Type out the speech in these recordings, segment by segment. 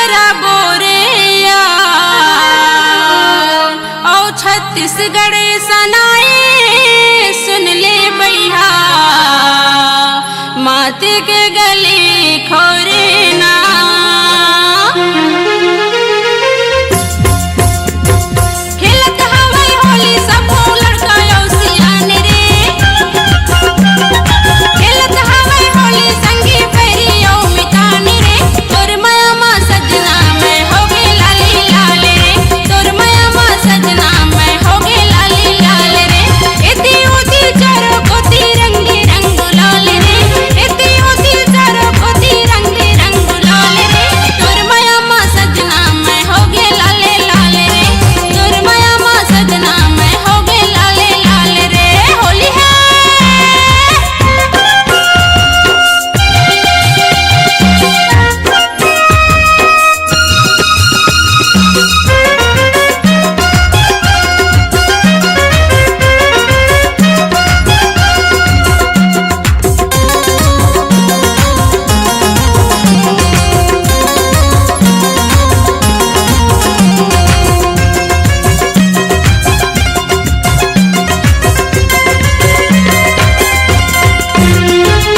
करबो रे औ छत्तीसगढ़ सनाए सुन ले भैया मात के गले खोरे ना खेलत हवै होली सब लड़का औ सियान रे खेलत हवै होली संगी पैरी औ मितान रे तोर माया मा सजना मैं होगे लाली लाल रे तोर माया मा सजना मैं होगे लाली लाल रे इति उति चारो कोती रंगी रंग लाल रे इति उति चारो कोती रंगी रंग लाल रे तोर माया मा सजना मैं होगे लाले लाल रे तोर माया मा सजना मैं होगे लाले लाल रे होली है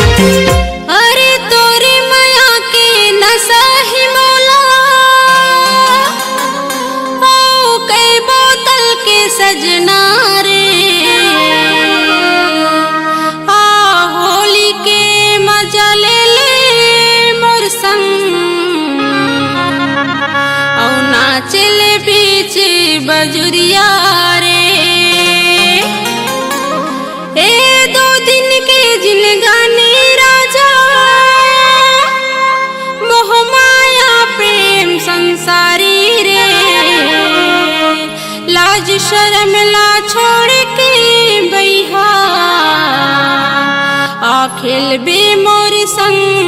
अरे तोरी माया के नशा ही मौला ओ कई बोतल के सजना रे आ होली के मजा ले मोर संग औ नाचले बीच बजुरिया रे ए 2 दिन के जिनगानी राजा मोह माया प्रेम संसारी रे लाज शर्म ला छोड़ के बैहा आ खेल बे मोर संग